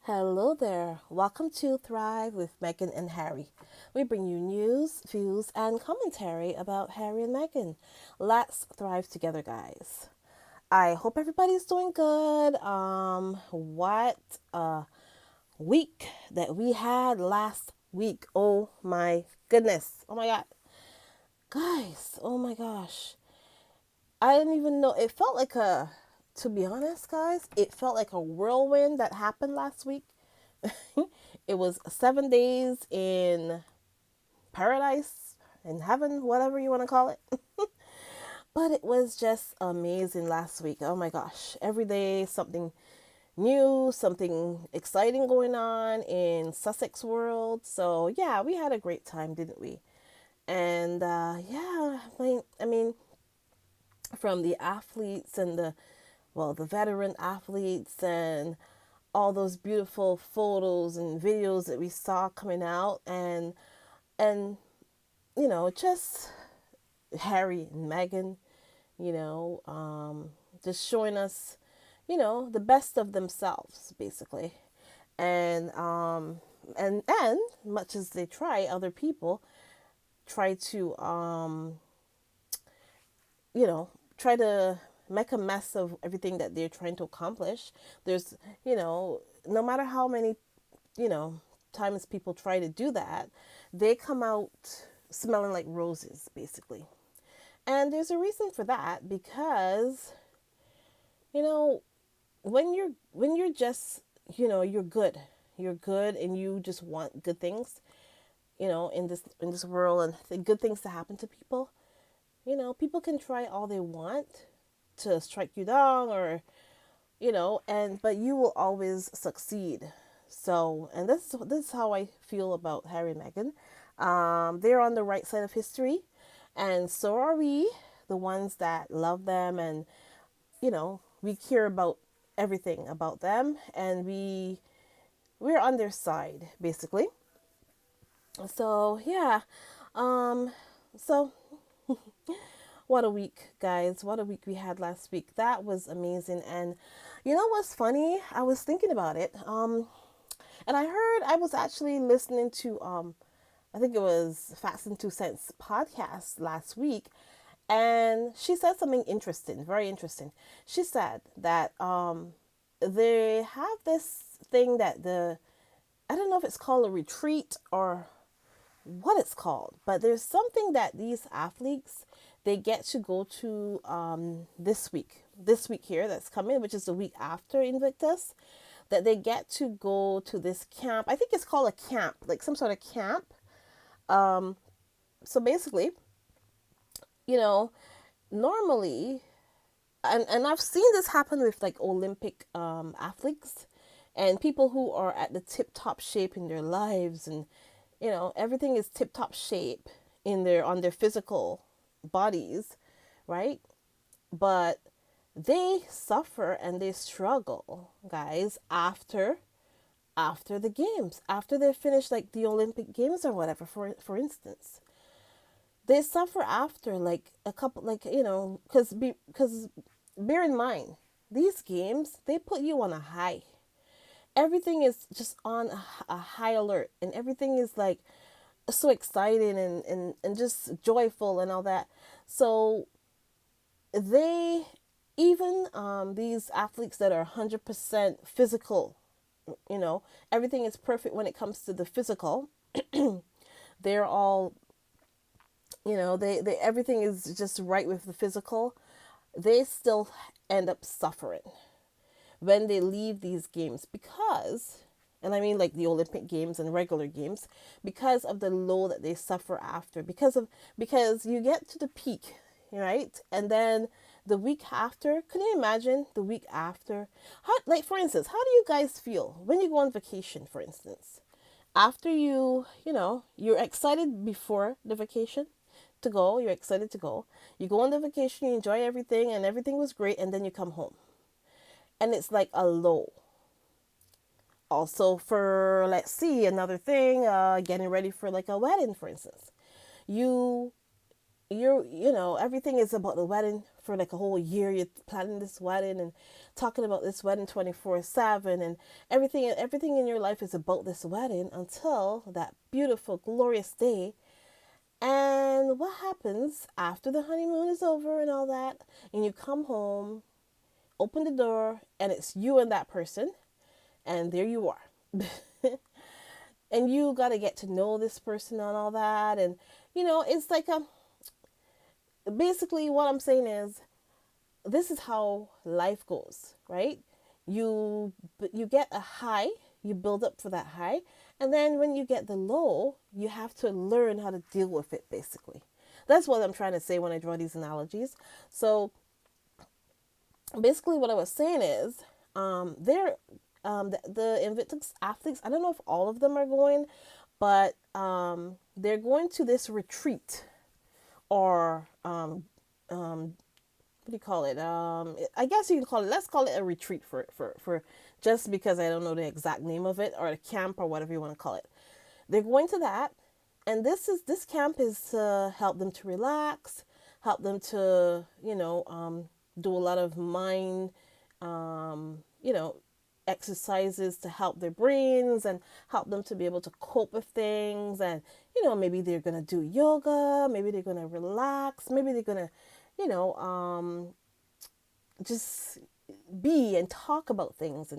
Hello there. Welcome to Thrive with Megan and Harry. We bring you news, views, and commentary about Harry and Meghan. Let's thrive together, guys. I hope everybody's doing good. What a week that we had last week. Oh my goodness. Oh my god. Guys, oh my gosh. I didn't even know. It felt like to be honest, guys, it felt like a whirlwind that happened last week. It was 7 days in paradise, in heaven, whatever you want to call it. But it was just amazing last week. Oh my gosh. Every day, something new, something exciting going on in Sussex world. So, yeah, we had a great time, didn't we? And yeah, I mean, from the athletes and the veteran athletes and all those beautiful photos and videos that we saw coming out and just Harry and Meghan, you know just showing us the best of themselves basically. And much as they try, other people try to you know try to make a mess of everything that they're trying to accomplish. There's no matter how many you know, times people try to do that, they come out smelling like roses, basically. And there's a reason for that because, you know, when you're just, you're good and you just want good things, in this world and good things to happen to people. People can try all they want to strike you down or and but you will always succeed. So, and this is how I feel about Harry and Meghan. They're on the right side of history, and so are we, the ones that love them, and we care about everything about them, and we're on their side basically. So yeah, um, so what a week, guys! What a week we had last week. That was amazing, and you know what's funny? I was thinking about it. And I was actually listening to I think it was Facts and Two Cents podcast last week, and she said something interesting, very interesting. She said that they have this thing that I don't know if it's called a retreat or what it's called, but there's something that these athletes they get to go to this week here that's coming, which is the week after Invictus, that they get to go to this camp. I think it's called a camp, like some sort of camp. Um, so basically, you know, normally, and I've seen this happen with like Olympic athletes and people who are at the tip top shape in their lives, and everything is tip top shape on their physical bodies, right? But they suffer and they struggle, guys, after the games, after they finish like the Olympic games or whatever, for instance. They suffer after like a couple, like because bear in mind, these games they put you on a high. Everything is just on a high alert, and everything is like so exciting and just joyful and all that. So they even these athletes that are 100% physical, everything is perfect when it comes to the physical. They're all, they everything is just right with the physical. They still end up suffering when they leave these games because, and I mean like the Olympic games and regular games, because of the low that they suffer after, because you get to the peak, right? And then the week after, can you imagine the week after? How, like for instance, how do you guys feel when you go on vacation, for instance? After you're excited before the vacation to go, you're excited to go. You go on the vacation, you enjoy everything, and everything was great, and then you come home. And it's like a low. Also, for let's see, another thing, getting ready for like a wedding, for instance. You everything is about the wedding for like a whole year. You're planning this wedding and talking about this wedding 24/7, and everything in your life is about this wedding until that beautiful, glorious day. And what happens after the honeymoon is over and all that, and you come home, open the door, and it's you and that person, and there you are. And you got to get to know this person and all that. And, it's like, basically what I'm saying is, this is how life goes, right? You get a high, you build up for that high, and then when you get the low, you have to learn how to deal with it, basically. That's what I'm trying to say when I draw these analogies. So basically what I was saying is, the Invictus athletes, I don't know if all of them are going, but they're going to this retreat, or what do you call it? I guess you can call it, let's call it a retreat for just because I don't know the exact name of it, or a camp, or whatever you want to call it. They're going to that, and this camp is to help them to relax, help them to, do a lot of mind, you know, exercises to help their brains and help them to be able to cope with things. And, maybe they're going to do yoga, maybe they're going to relax, maybe they're going to, just be and talk about things,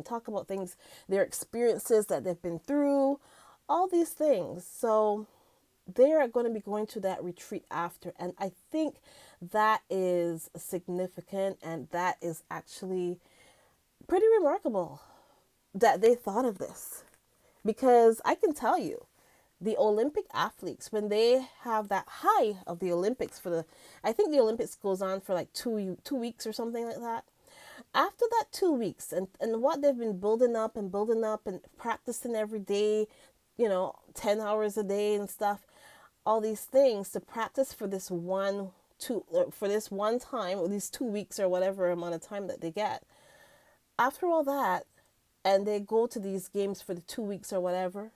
their experiences that they've been through, all these things. So they are going to be going to that retreat after. And I think that is significant, and that is actually pretty remarkable that they thought of this. Because I can tell you, the Olympic athletes, when they have that high of the Olympics I think the Olympics goes on for like 2 weeks or something like that. After that 2 weeks, and what they've been building up and practicing every day, 10 hours a day and stuff, all these things to practice for this one time, or these 2 weeks, or whatever amount of time that they get. After all that, and they go to these games for the 2 weeks or whatever,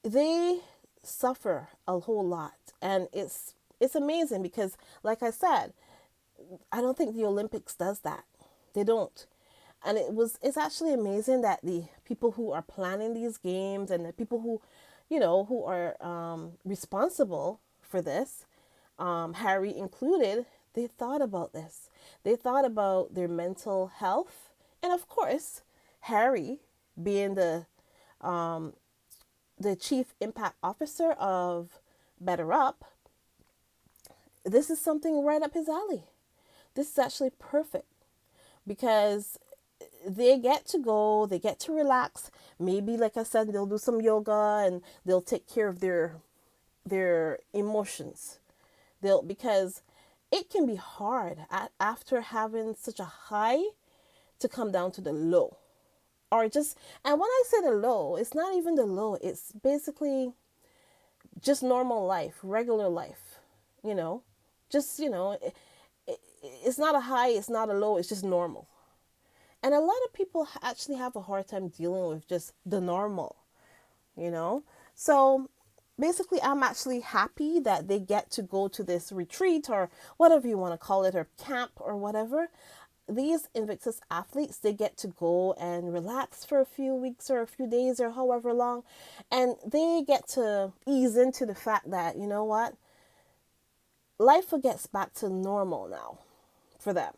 they suffer a whole lot. And it's amazing because, like I said, I don't think the Olympics does that. They don't. And it's actually amazing that the people who are planning these games, and the people who are responsible for this, Harry included, they thought about this. They thought about their mental health. And of course, Harry, being the chief impact officer of Better Up, this is something right up his alley. This is actually perfect because they get to go, they get to relax. Maybe, like I said, they'll do some yoga and they'll take care of their emotions. Because it can be hard after having such a high to come down to the low. And when I say the low, it's not even the low. It's basically just normal life, regular life, just, it's not a high, it's not a low, it's just normal. And a lot of people actually have a hard time dealing with just the normal, So basically, I'm actually happy that they get to go to this retreat, or whatever you want to call it, or camp, or whatever. These Invictus athletes, they get to go and relax for a few weeks or a few days or however long. And they get to ease into the fact that, you know what? Life gets back to normal now for them.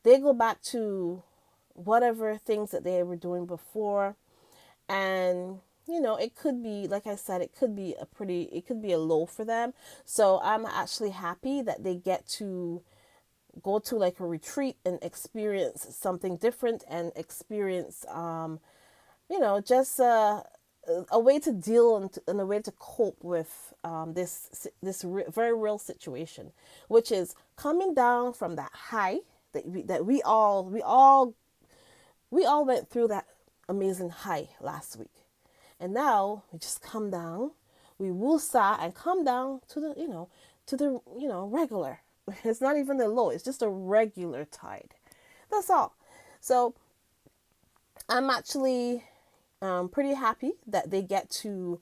They go back to whatever things that they were doing before. And, it could be, like I said, it could be a low for them. So I'm actually happy that they get to go to like a retreat and experience something different, and experience, just a way to deal and a way to cope with this very real situation, which is coming down from that high that we all went through that amazing high last week, and now we just come down, we woosah and come down to the regular. It's not even the low, it's just a regular tide. That's all. So I'm actually pretty happy that they get to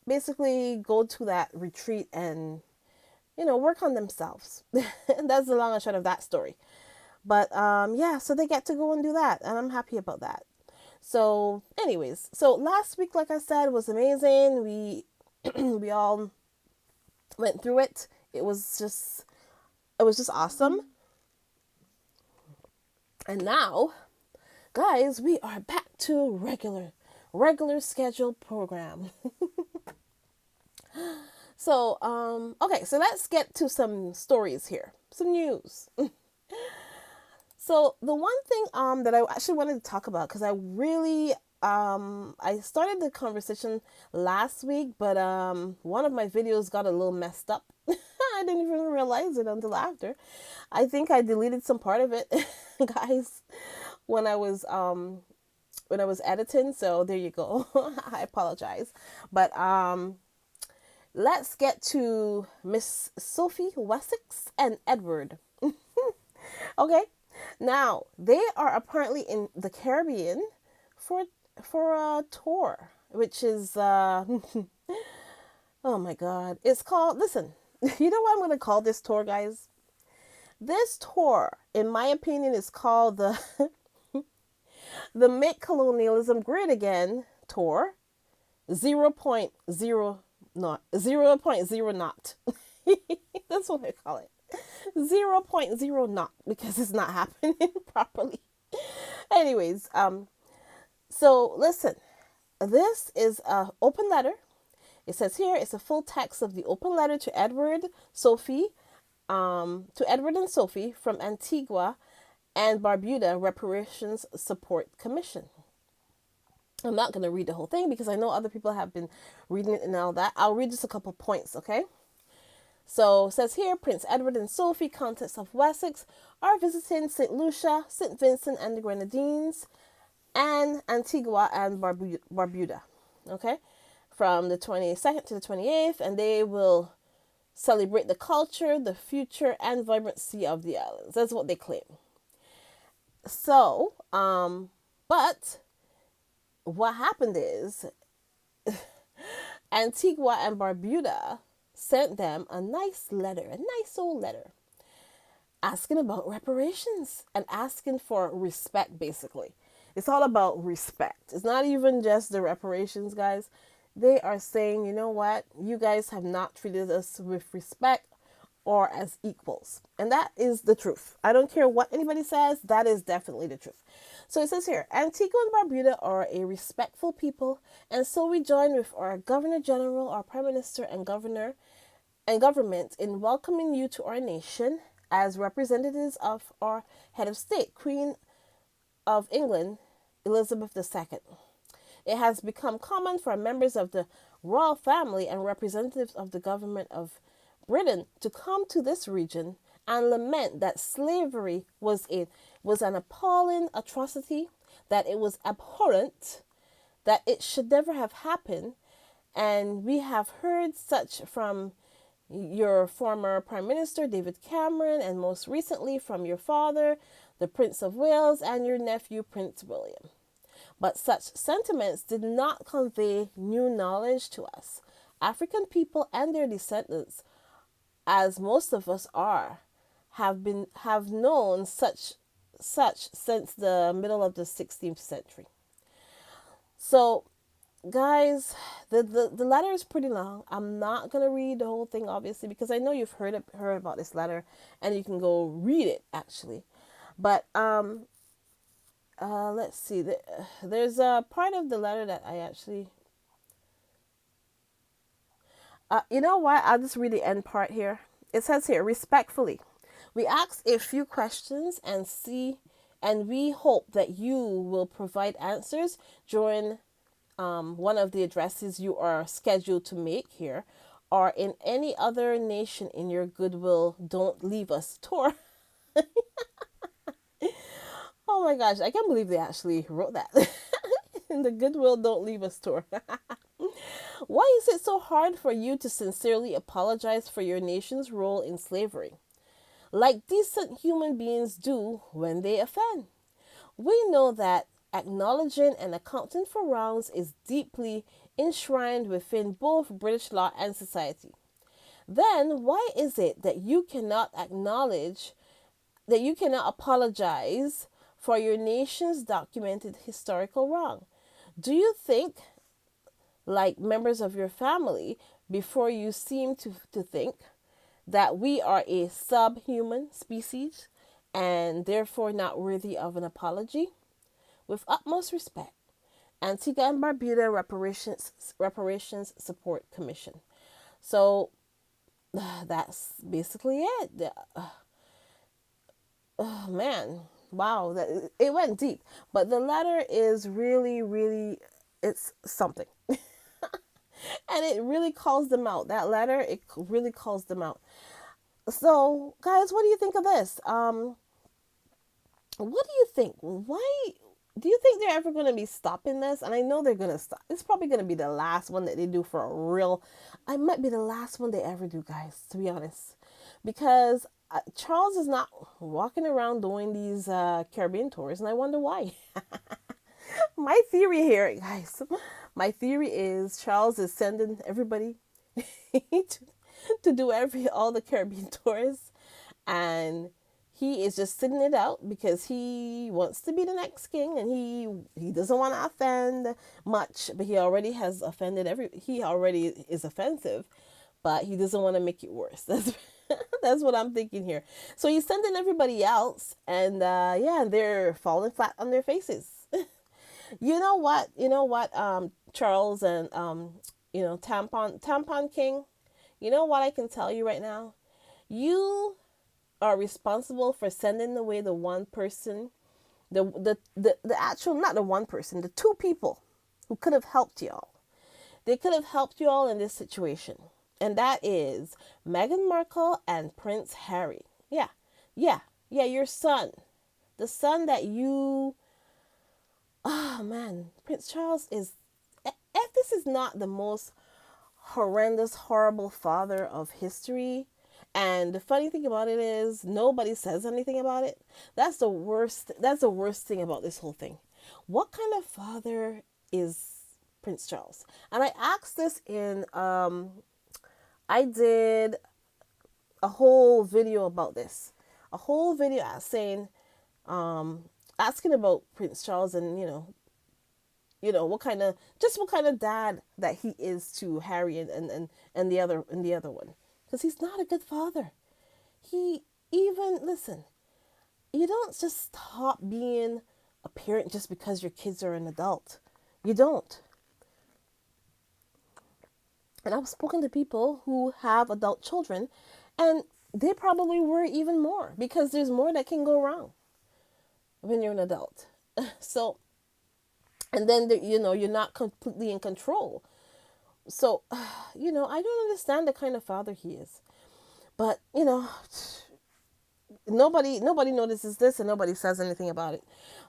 basically go to that retreat and work on themselves. That's the long and short of that story. But yeah, so they get to go and do that, and I'm happy about that. So, anyways, so last week, like I said, was amazing. We we all went through it. It was just awesome. And now, guys, we are back to regular scheduled program. So, okay, so let's get to some stories here. Some news. So the one thing that I actually wanted to talk about, because I really I started the conversation last week, but one of my videos got a little messed up. I didn't even realize it until after. I think I deleted some part of it, guys, when I was editing. So there you go. I apologize. But let's get to Miss Sophie Wessex and Edward. Okay. Now, they are apparently in the Caribbean for a tour, which is oh my god. It's called, listen. You know what I'm going to call this tour, guys? This tour, in my opinion, is called the the Make Colonialism Great Again tour 0.0 not 0.0 not. That's what I call it. 0.0 not, because it's not happening properly. Anyways, so listen, this is a open letter. It says here it's a full text of the open letter to Edward and Sophie from Antigua and Barbuda Reparations Support Commission. I'm not going to read the whole thing because I know other people have been reading it and all that. I'll read just a couple points, okay? So it says here, Prince Edward and Sophie, Countess of Wessex, are visiting St. Lucia, St. Vincent and the Grenadines, and Antigua and Barbuda, okay? From the 22nd to the 28th, and they will celebrate the culture, the future, and vibrancy of the islands. That's what they claim. So, but what happened is Antigua and Barbuda sent them a nice old letter, asking about reparations and asking for respect, basically. It's all about respect. It's not even just the reparations, guys. They are saying, you know what? You guys have not treated us with respect or as equals. And that is the truth. I don't care what anybody says. That is definitely the truth. So it says here, Antigua and Barbuda are a respectful people, and so we join with our Governor General, our Prime Minister and Governor and government in welcoming you to our nation as representatives of our head of state, Queen of England, Elizabeth II. It has become common for members of the royal family and representatives of the government of Britain to come to this region and lament that slavery was an appalling atrocity, that it was abhorrent, that it should never have happened, and we have heard such from your former Prime Minister, David Cameron, and most recently from your father, the Prince of Wales, and your nephew, Prince William. But such sentiments did not convey new knowledge to us. African people and their descendants, as most of us are, have known such since the middle of the 16th century. So, guys, the letter is pretty long. I'm not going to read the whole thing, obviously, because I know you've heard about this letter, and you can go read it, actually. But let's see. There's a part of the letter that I actually... you know what? I'll just read the end part here. It says here, respectfully, we ask a few questions and we hope that you will provide answers during one of the addresses you are scheduled to make here or in any other nation in your goodwill Don't Leave Us tour. Oh my gosh, I can't believe they actually wrote that. In the Goodwill Don't Leave Us tour. Why is it so hard for you to sincerely apologize for your nation's role in slavery, like decent human beings do when they offend? We know that acknowledging and accounting for wrongs is deeply enshrined within both British law and society. then why is it that you cannot acknowledge, that you cannot apologize for your nation's documented historical wrong? Do you think, like members of your family, before you seem to think that we are a subhuman species and therefore not worthy of an apology? With utmost respect, Antigua and Barbuda Reparations Support Commission. So that's basically it. Oh man, wow, that it went deep. But the letter is really, really, it's something, and it really calls them out. That letter, it really calls them out. So, guys, what do you think of this? What do you think? Why do you think they're ever going to be stopping this? And I know they're going to stop. It's probably going to be the last one that they do for a real. It might be the last one they ever do, guys, to be honest. Because Charles is not walking around doing these Caribbean tours, and I wonder why. My theory here, guys, my theory is Charles is sending everybody to do all the Caribbean tours, and he is just sitting it out because he wants to be the next king, and he doesn't want to offend much, but he already has offended he already is offensive, but he doesn't want to make it worse. That's what I'm thinking here. So he's sending everybody else, and yeah, they're falling flat on their faces. You know what? Charles and Tampon King. You know what I can tell you right now? You are responsible for sending away the one person, the actual, not the one person, the two people who could have helped y'all. They could have helped you all in this situation. And that is Meghan Markle and Prince Harry. Yeah, your son. The son that you... Oh, man. Prince Charles is... If this is not the most horrendous, horrible father of history, and the funny thing about it is nobody says anything about it. That's the worst thing about this whole thing. What kind of father is Prince Charles? And I asked this in... I did a whole video about this. A whole video saying, asking about Prince Charles and, what kind of dad that he is to Harry and the other one. Because he's not a good father. Listen, you don't just stop being a parent just because your kids are an adult. You don't. And I've spoken to people who have adult children, and they probably worry even more because there's more that can go wrong when you're an adult. So, and then, you're not completely in control. So, I don't understand the kind of father he is. But, nobody notices this and nobody says anything about it.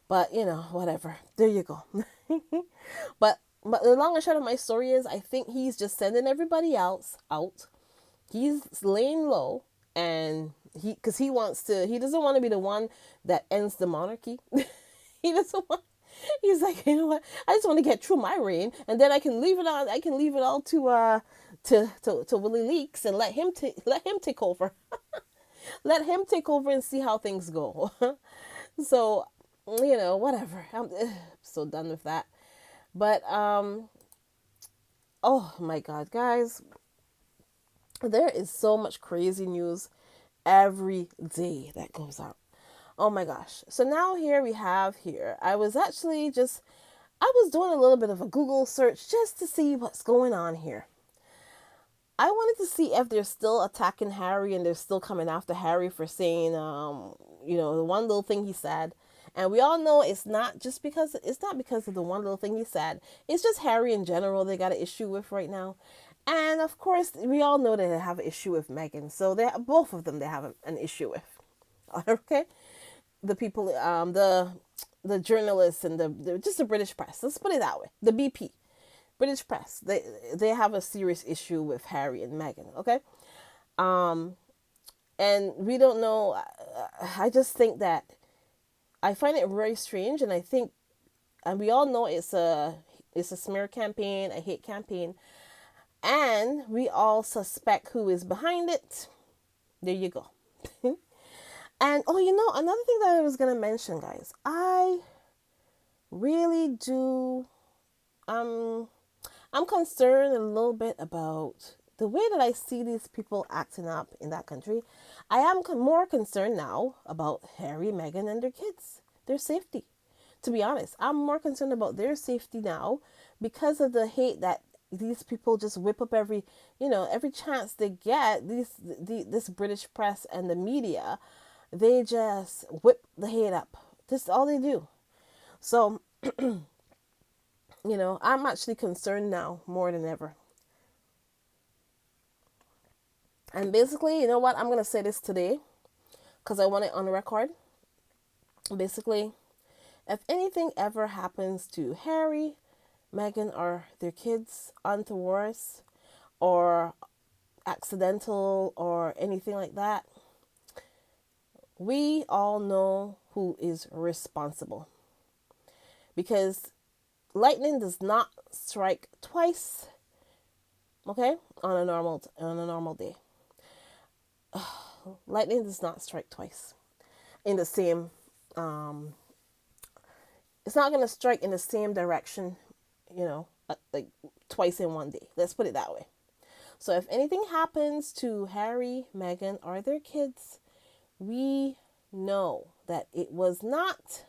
But, whatever. There you go. But the long and short of my story is, I think he's just sending everybody else out. He's laying low, and he doesn't want to be the one that ends the monarchy. He's like, you know what? I just want to get through my reign, and then I can leave it on. I can leave it all to Willie Leaks and let him take over. Let him take over and see how things go. So, whatever. I'm so done with that. But, oh my God, guys, there is so much crazy news every day that goes out. Oh my gosh. So now I was doing a little bit of a Google search just to see what's going on here. I wanted to see if they're still attacking Harry and they're still coming after Harry for saying, the one little thing he said. And we all know it's not because of the one little thing he said. It's just Harry in general they got an issue with right now. And of course, we all know that they have an issue with Meghan. So both of them they have an issue with. Okay? The people, the journalists and just the British press. Let's put it that way. The BP. British press. They have a serious issue with Harry and Meghan. Okay? And we don't know. I just think that I find it very strange, and we all know it's a smear campaign, a hate campaign, and we all suspect who is behind it. There you go. And another thing that I was gonna mention, guys, I really do. I'm concerned a little bit about the way that I see these people acting up in that country. I am more concerned now about Harry, Meghan, and their kids, their safety. To be honest, I'm more concerned about their safety now because of the hate that these people just whip up every chance they get. This British press and the media, they just whip the hate up. That's all they do. So, I'm actually concerned now more than ever. And basically, you know what? I'm going to say this today because I want it on record. Basically, if anything ever happens to Harry, Meghan, or their kids untoward or accidental or anything like that, we all know who is responsible. Because lightning does not strike twice, okay, on a normal day. Lightning does not strike twice in the same it's not going to strike in the same direction, like twice in one day. Let's put it that way. So if anything happens to Harry, Meghan, or their kids, we know that it was not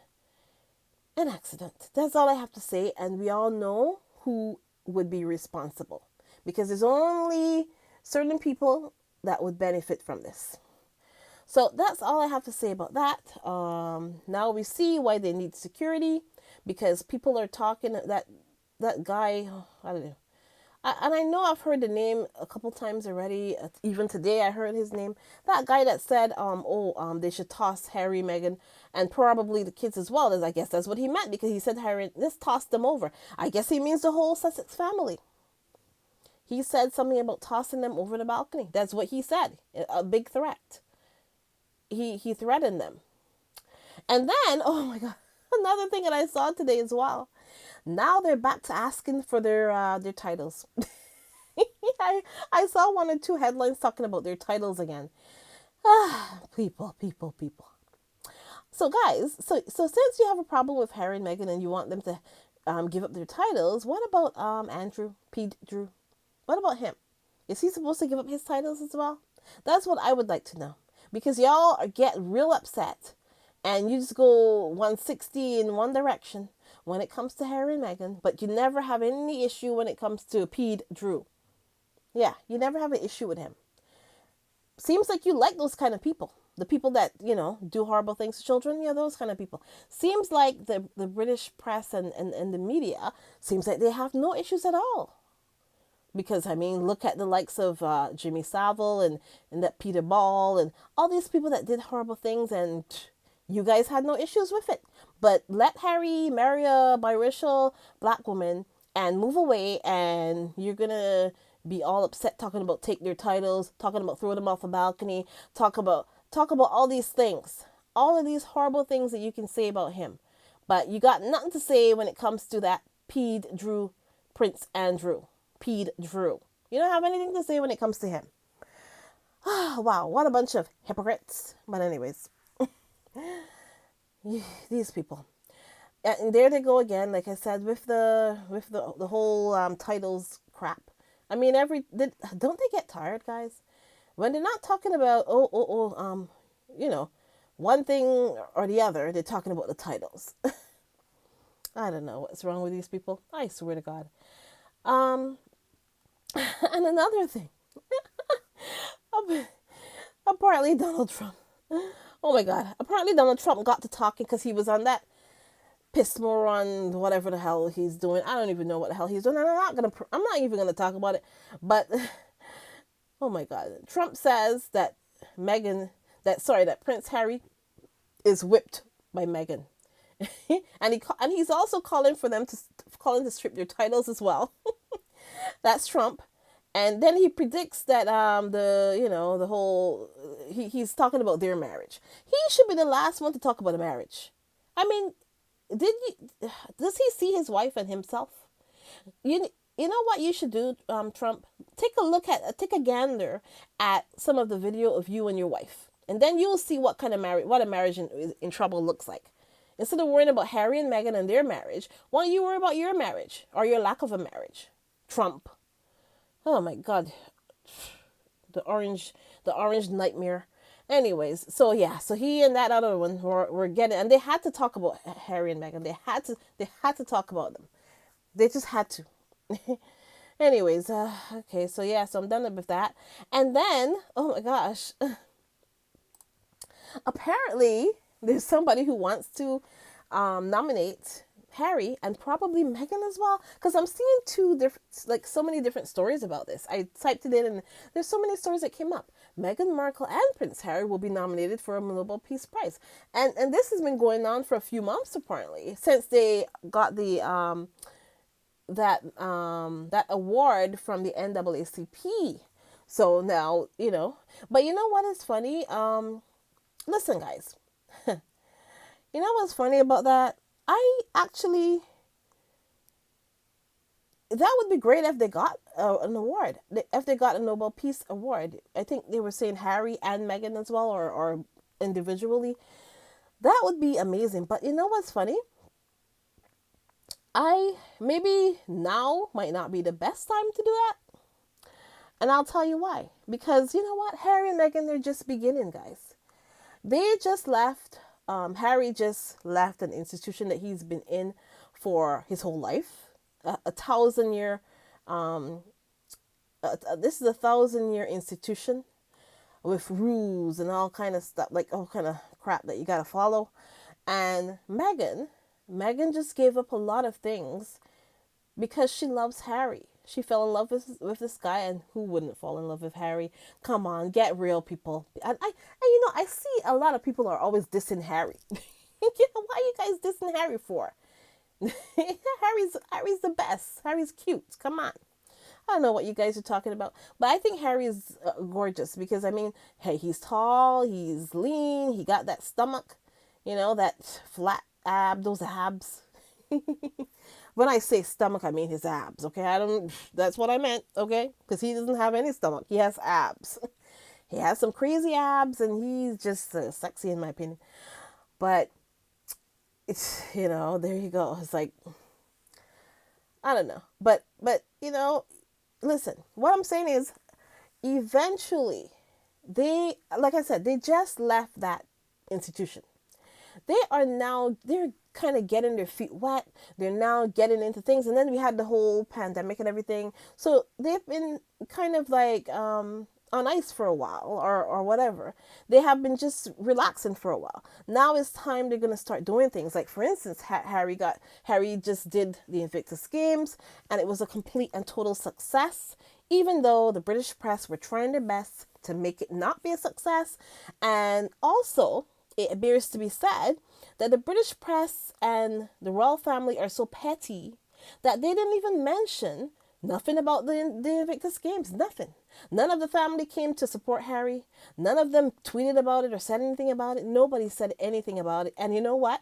an accident. That's all I have to say. And we all know who would be responsible because there's only certain people that would benefit from this. So that's all I have to say about that. Now we see why they need security because people are talking that guy, I don't know. And I know I've heard the name a couple times already. Even today I heard his name. That guy that said, they should toss Harry, Meghan, and probably the kids as well. I guess that's what he meant because he said Harry, let's toss them over. I guess he means the whole Sussex family. He said something about tossing them over the balcony. That's what he said. A big threat. He threatened them. And then, oh my God, another thing that I saw today as well. Now they're back to asking for their titles. I saw 1 or 2 headlines talking about their titles again. People. So guys, so since you have a problem with Harry and Meghan and you want them to give up their titles, what about Andrew P. Drew? What about him? Is he supposed to give up his titles as well? That's what I would like to know. Because y'all get real upset and you just go 160 in one direction when it comes to Harry and Meghan, but you never have any issue when it comes to Pete Drew. Yeah, you never have an issue with him. Seems like you like those kind of people. The people that, do horrible things to children. Yeah, those kind of people. Seems like the British press and the media, seems like they have no issues at all. Because, look at the likes of Jimmy Savile and that Peter Ball and all these people that did horrible things and you guys had no issues with it. But let Harry marry a biracial black woman and move away and you're going to be all upset talking about take their titles, talking about throwing them off a balcony, talk about all these things. All of these horrible things that you can say about him. But you got nothing to say when it comes to that Pete Drew, Prince Andrew. Pete Drew. You don't have anything to say when it comes to him. Wow, what a bunch of hypocrites. But anyways, these people. And there they go again, like I said, with the whole titles crap. Don't they get tired, guys? When they're not talking about one thing or the other, they're talking about the titles. I don't know what's wrong with these people. I swear to God. And another thing, apparently Donald Trump, oh my God, apparently Donald Trump got to talking because he was on that piss moron, whatever the hell he's doing. I don't even know what the hell he's doing. And I'm not even gonna talk about it. But oh my God, Trump says that that Prince Harry is whipped by Meghan, and he's also calling to strip their titles as well. That's Trump. And then he predicts that the whole he's talking about their marriage. He should be the last one to talk about a marriage. Does he see his wife and himself? you know what you should do, Trump? Take a gander at some of the video of you and your wife, and then you'll see what a marriage in trouble looks like. Instead of worrying about Harry and Meghan and their marriage, why don't you worry about your marriage or your lack of a marriage, Trump? Oh my God, the orange nightmare. Anyways, so yeah, so he and that other one were getting, and they had to talk about Harry and Meghan. They had to talk about them. They just had to. Anyways, okay, so yeah, so I'm done with that. And then, oh my gosh, apparently there's somebody who wants to nominate Harry and probably Meghan as well, because I'm seeing two different, like so many different stories about this. I typed it in, and there's so many stories that came up. Meghan Markle and Prince Harry will be nominated for a Nobel Peace Prize, and this has been going on for a few months apparently, since they got the that award from the NAACP. So now, but you know what is funny? Listen, guys, you know what's funny about that? I actually, that would be great if they got an award, if they got a Nobel Peace Award. I think they were saying Harry and Meghan as well, or individually. That would be amazing. But you know what's funny? Maybe now might not be the best time to do that. And I'll tell you why. Because you know what? Harry and Meghan, they're just beginning, guys. They just left, Harry just left an institution that he's been in for his whole life. A 1,000-year, this is a 1,000-year institution with rules and all kind of stuff, like all kind of crap that you got to follow. And Meghan just gave up a lot of things because she loves Harry. She fell in love with this guy, and who wouldn't fall in love with Harry? Come on, get real, people. And I see a lot of people are always dissing Harry. Why are you guys dissing Harry for? Harry's the best. Harry's cute. Come on. I don't know what you guys are talking about, but I think Harry's gorgeous because, I mean, hey, he's tall, he's lean, he got that stomach, that flat those abs. When I say stomach, I mean his abs, okay? That's what I meant, okay? Because he doesn't have any stomach. He has abs. He has some crazy abs, and he's just sexy in my opinion. But, it's, there you go. It's like, I don't know. But listen, what I'm saying is, eventually, like I said, they just left that institution. They're kind of getting their feet wet. They're now getting into things. And then we had the whole pandemic and everything. So they've been kind of like on ice for a while or whatever. They have been just relaxing for a while. Now it's time they're going to start doing things. Like, for instance, Harry just did the Invictus Games, and it was a complete and total success, even though the British press were trying their best to make it not be a success. And also, it bears to be said that the British press and the royal family are so petty that they didn't even mention nothing about the Invictus Games. Nothing. None of the family came to support Harry. None of them tweeted about it or said anything about it. Nobody said anything about it. And you know what?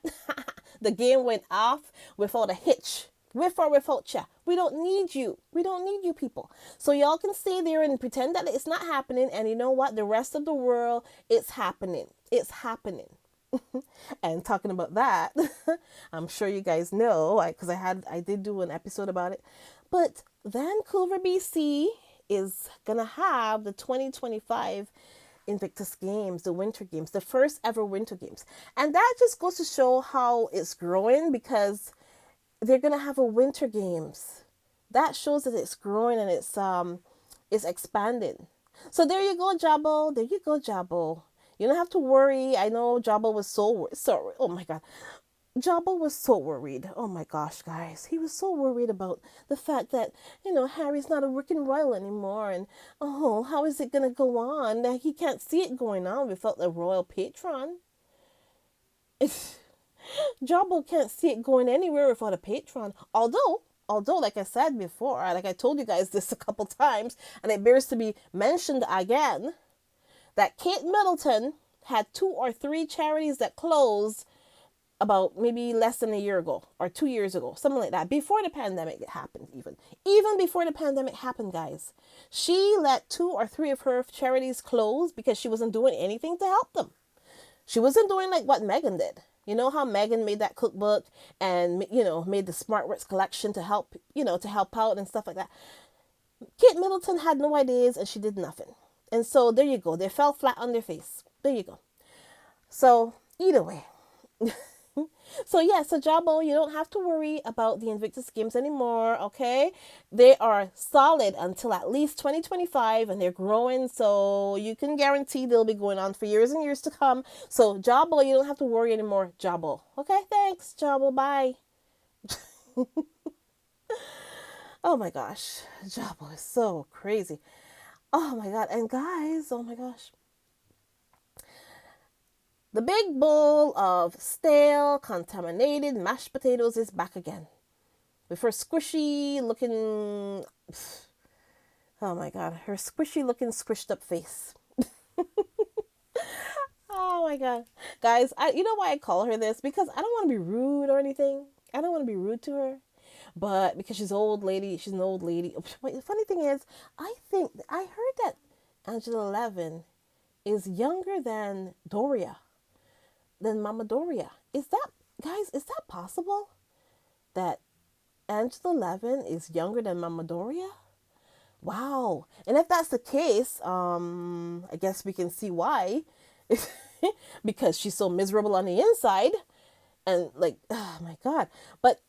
The game went off without a hitch. With or without ya. We don't need you. We don't need you people. So y'all can stay there and pretend that it's not happening. And you know what? The rest of the world, it's happening. It's happening. And talking about that, I'm sure you guys know, because I did do an episode about it. But Vancouver, BC is gonna have the 2025 Invictus Games, the Winter Games, the first ever Winter Games. And that just goes to show how it's growing, because they're gonna have a Winter Games. That shows that it's growing and it's expanding. So there you go, Jabbo. There you go, Jabbo. You don't have to worry. I know Jabbo was so oh my God. Jabba was so worried. Oh my gosh, guys. He was so worried about the fact that, Harry's not a working royal anymore. And, how is it going to go on? He can't see it going on without the royal patron. Jabba can't see it going anywhere without a patron. Although, like I said before, like I told you guys this a couple times, and it bears to be mentioned again, that Kate Middleton had 2 or 3 charities that closed about maybe less than a year ago or 2 years ago, something like that, before the pandemic happened, even before the pandemic happened, guys. She let 2 or 3 of her charities close because she wasn't doing anything to help them. She wasn't doing like what Megan did. You know how Megan made that cookbook and, made the Smart Works collection to help, to help out and stuff like that. Kate Middleton had no ideas and she did nothing. And so there you go. They fell flat on their face. There you go. So either way. So Jabo, you don't have to worry about the Invictus Games anymore, okay? They are solid until at least 2025 and they're growing, so you can guarantee they'll be going on for years and years to come. So Jabo, you don't have to worry anymore, Jabo. Okay, thanks, Jabo, bye. Oh my gosh, Jabo is so crazy. Oh my god, and guys, oh my gosh. The big bowl of stale, contaminated mashed potatoes is back again. With her squishy looking, oh my god, her squishy looking squished up face. Oh my god. Guys, you know why I call her this? Because I don't want to be rude or anything. I don't want to be rude to her. But because she's an old lady. But the funny thing is, I heard that Angela Levin is younger than Mama Doria. Is that possible? That Angela Levin is younger than Mama Doria? Wow. And if that's the case, I guess we can see why. Because she's so miserable on the inside. And like, oh my God. But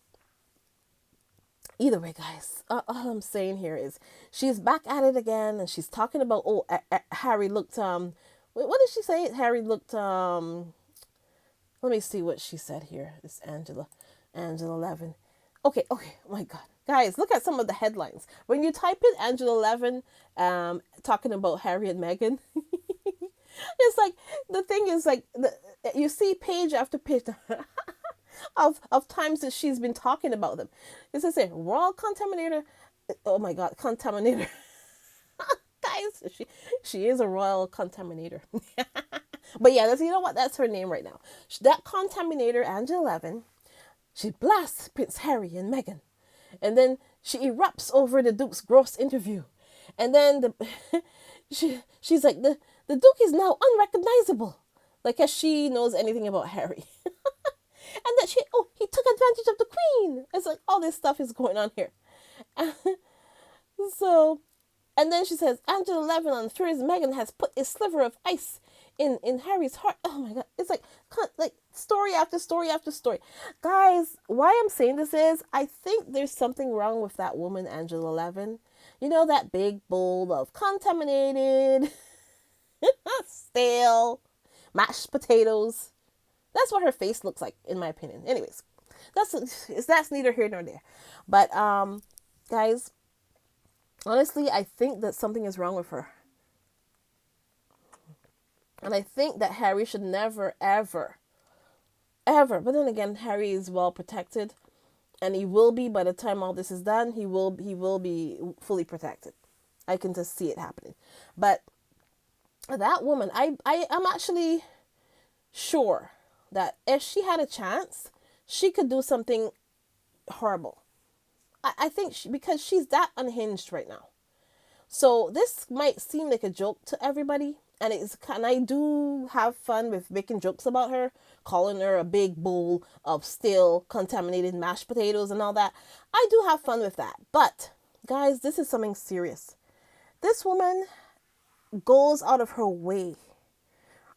either way, guys, all I'm saying here is she's back at it again. And she's talking about, Harry looked, what did she say? Harry looked, let me see what she said here. This Angela Levin. Okay, oh my God. Guys, look at some of the headlines. When you type in Angela Levin talking about Harry and Meghan, it's like, the thing is like, you see page after page of times that she's been talking about them. It says, royal contaminator. Oh my God, contaminator. Guys, she is a royal contaminator. But yeah, you know what? That's her name right now. That contaminator, Angela Levin, she blasts Prince Harry and Meghan. And then she erupts over the Duke's gross interview. And then she's like, the Duke is now unrecognizable. Like, as she knows anything about Harry. And that he took advantage of the Queen. It's like, all this stuff is going on here. So, and then she says, Angela Levin unfears Meghan has put a sliver of ice in Harry's heart. Oh my God. It's like story after story after story. Guys, why I'm saying this is, I think there's something wrong with that woman, Angela Levin. You know, that big bowl of contaminated, stale, mashed potatoes. That's what her face looks like, in my opinion. Anyways, that's neither here nor there. But, guys, honestly, I think that something is wrong with her. And I think that Harry should never, ever, but then again, Harry is well protected, and he will be, by the time all this is done, he will be fully protected. I can just see it happening. But that woman, I'm actually sure that if she had a chance, she could do something horrible. I think because she's that unhinged right now. So this might seem like a joke to everybody, and I do have fun with making jokes about her, calling her a big bowl of stale, contaminated mashed potatoes and all that. I do have fun with that. But, guys, this is something serious. This woman goes out of her way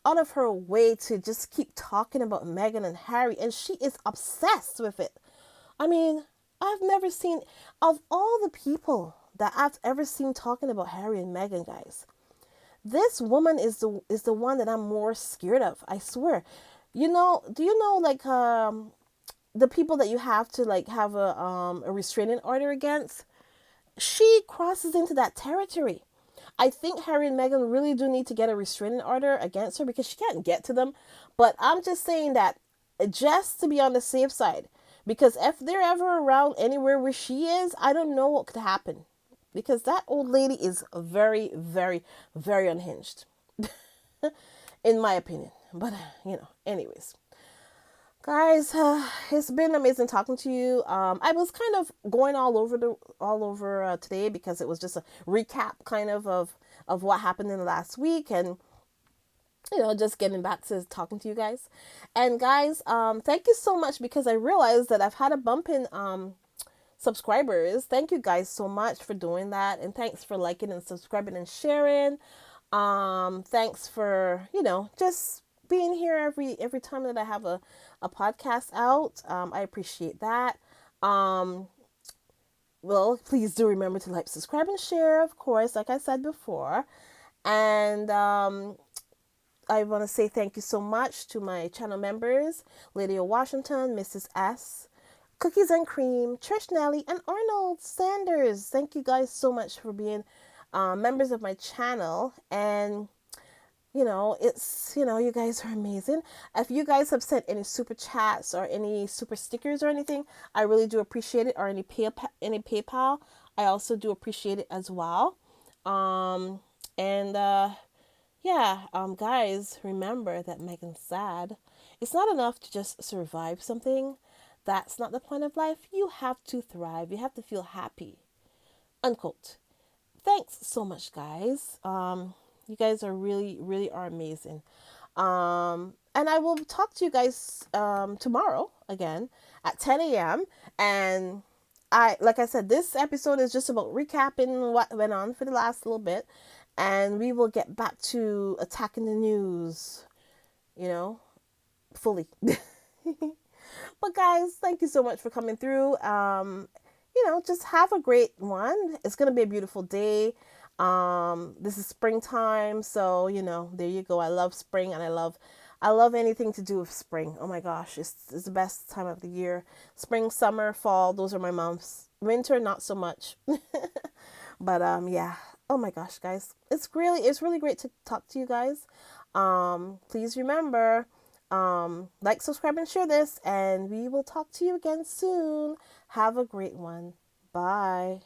to just keep talking about Meghan and Harry, and she is obsessed with it. I mean, I've never seen, of all the people that I've ever seen talking about Harry and Meghan, guys, this woman is the one that I'm more scared of. I swear. Do you know like the people that you have to like have a restraining order against? She crosses into that territory. I think Harry and Meghan really do need to get a restraining order against her because she can't get to them. But I'm just saying that just to be on the safe side, because if they're ever around anywhere where she is, I don't know what could happen. Because that old lady is very, very, very unhinged. In my opinion. But, anyways. Guys, it's been amazing talking to you. I was kind of going all over today because it was just a recap kind of what happened in the last week, and just getting back to talking to you guys. And guys, thank you so much, because I realized that I've had a bump in subscribers. Thank you guys so much for doing that, and thanks for liking and subscribing and sharing. Thanks for just being here every time that I have a podcast out. I appreciate that. Um, well, please do remember to like, subscribe, and share, of course, like I said before. And I want to say thank you so much to my channel members: Lydia Washington, Mrs. S, Cookies and Cream, Trish Nelly, and Arnold Sanders. Thank you guys so much for being members of my channel. And you guys are amazing. If you guys have sent any super chats or any super stickers or anything, I really do appreciate it. Or any PayPal, I also do appreciate it as well. Um, and yeah, guys, remember that Megan's sad. It's not enough to just survive something. That's not the point of life. You have to thrive. You have to feel happy. Unquote. Thanks so much, guys. You guys are really, really are amazing. And I will talk to you guys tomorrow again at 10 a.m. And like I said, this episode is just about recapping what went on for the last little bit, and we will get back to attacking the news, you know, fully. But guys, thank you so much for coming through. Just have a great one. It's gonna be a beautiful day. This is springtime, so there you go. I love spring, and I love anything to do with spring. Oh my gosh, it's the best time of the year. Spring, summer, fall, those are my months. Winter, not so much. But yeah. Oh my gosh, guys. It's really great to talk to you guys. Please remember, like, subscribe, and share this, and we will talk to you again soon. Have a great one. Bye.